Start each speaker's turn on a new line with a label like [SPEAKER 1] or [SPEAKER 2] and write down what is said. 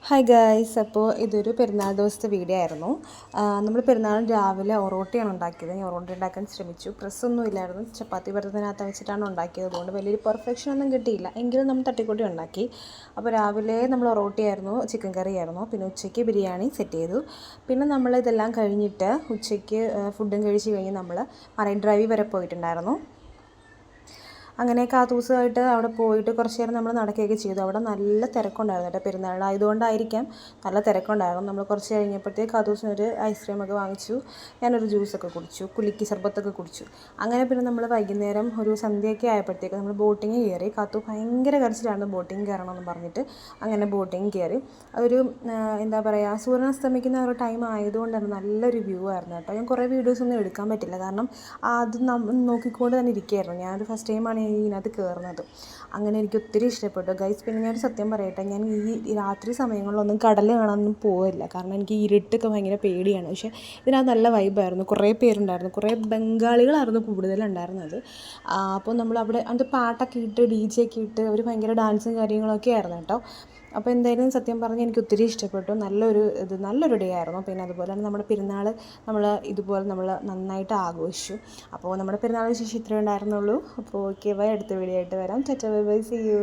[SPEAKER 1] Hi guys, അപ്പോൾ ഇതൊരു പെരുന്നാൾ ദിവസത്തെ വീഡിയോ ആയിരുന്നു. നമ്മൾ പെരുന്നാളിന് രാവിലെ ഒറോട്ടിയാണ് ഉണ്ടാക്കിയത്. ഞാൻ ഒറോട്ടി ഉണ്ടാക്കാൻ ശ്രമിച്ചു. പ്രസ്സൊന്നും ഇല്ലായിരുന്നു. ചപ്പാത്തി പരത്തിനകത്ത് വെച്ചിട്ടാണ് ഉണ്ടാക്കിയത്. അതുകൊണ്ട് വലിയൊരു പെർഫെക്ഷൻ ഒന്നും കിട്ടിയില്ല. എങ്കിലും നമ്മൾ തട്ടിക്കൂട്ടി ഉണ്ടാക്കി. അപ്പോൾ രാവിലെ നമ്മൾ ഒറോട്ടിയായിരുന്നു, ചിക്കൻ കറി ആയിരുന്നു. പിന്നെ ഉച്ചയ്ക്ക് ബിരിയാണി സെറ്റ് ചെയ്തു. പിന്നെ നമ്മൾ ഇതെല്ലാം കഴിഞ്ഞിട്ട് ഉച്ചയ്ക്ക് ഫുഡും കഴിച്ച് കഴിഞ്ഞ് നമ്മൾ മറൈൻ ഡ്രൈവിൽ വരെ പോയിട്ടുണ്ടായിരുന്നു. അങ്ങനെ കാത്തൂസമായിട്ട് അവിടെ പോയിട്ട് കുറച്ച് നേരം നമ്മൾ നടക്കുകയൊക്കെ ചെയ്തു. അവിടെ നല്ല തിരക്കുണ്ടായിരുന്നു കേട്ടോ. പെരുന്നാളായതുകൊണ്ടായിരിക്കാം നല്ല തിരക്കുണ്ടായിരുന്നു. നമ്മൾ കുറച്ച് കഴിഞ്ഞപ്പോഴത്തേക്ക് കാത്തൂസിനൊരു ഐസ്ക്രീമൊക്കെ വാങ്ങിച്ചു. ഞാനൊരു ജ്യൂസൊക്കെ കുടിച്ചു, കുലുക്കി സർബത്തൊക്കെ കുടിച്ചു. അങ്ങനെ പിന്നെ നമ്മൾ വൈകുന്നേരം ഒരു സന്ധ്യയൊക്കെ ആയപ്പോഴത്തേക്ക് നമ്മൾ ബോട്ടിങ് കയറി. കാത്തു ഭയങ്കര കരച്ചിലായിരുന്നു ബോട്ടിങ് കയറണമെന്ന് പറഞ്ഞിട്ട്. അങ്ങനെ ബോട്ടിങ് കയറി. അതൊരു എന്താ പറയുക, സൂര്യനസ്തമിക്കുന്ന ഒരു ടൈം ആയതുകൊണ്ടാണ് നല്ലൊരു വ്യൂ ആയിരുന്നു കേട്ടോ. ഞാൻ കുറേ വീഡിയോസൊന്നും എടുക്കാൻ പറ്റില്ല, കാരണം അത് നോക്കിക്കൊണ്ട് തന്നെ ഇരിക്കുകയായിരുന്നു. ഞാനൊരു ഫസ്റ്റ് ടൈമാണ് ഇതിനകത്ത് കയറുന്നത്. അങ്ങനെ എനിക്ക് ഒത്തിരി ഇഷ്ടപ്പെട്ടു ഗൈസ്. പിന്നെ ഞാനൊരു സത്യം പറയട്ടെ, ഞാൻ ഈ രാത്രി സമയങ്ങളിലൊന്നും കടൽ കാണാനൊന്നും പോവില്ല, കാരണം എനിക്ക് ഇരുട്ടൊക്കെ ഭയങ്കര പേടിയാണ്. പക്ഷേ ഇതിനകത്ത് നല്ല വൈബായിരുന്നു. കുറേ പേരുണ്ടായിരുന്നു, കുറേ ബംഗാളികളായിരുന്നു കൂടുതലുണ്ടായിരുന്നത്. അപ്പോൾ നമ്മളവിടെ അത് പാട്ടൊക്കെ ഇട്ട് DJ ഒക്കെ ഇട്ട് അവർ ഭയങ്കര ഡാൻസും കാര്യങ്ങളൊക്കെ ആയിരുന്നു കേട്ടോ. അപ്പോൾ എന്തായാലും സത്യം പറഞ്ഞാൽ എനിക്ക് ഒത്തിരി ഇഷ്ടപ്പെട്ടു. നല്ലൊരു ഡേ ആയിരുന്നു. പിന്നെ അതുപോലെ തന്നെ നമ്മുടെ പെരുന്നാൾ ഇതുപോലെ നമ്മൾ നന്നായിട്ട് ആഘോഷിച്ചു. അപ്പോൾ നമ്മുടെ പെരുന്നാൾ വിശേഷം ഇത്രയേ ഉണ്ടായിരുന്നുള്ളൂ. അപ്പോൾ ഓക്കെ ബൈ, അടുത്ത വീഡിയോ ആയിട്ട് വരാം. Ta-ta bye bye, see U.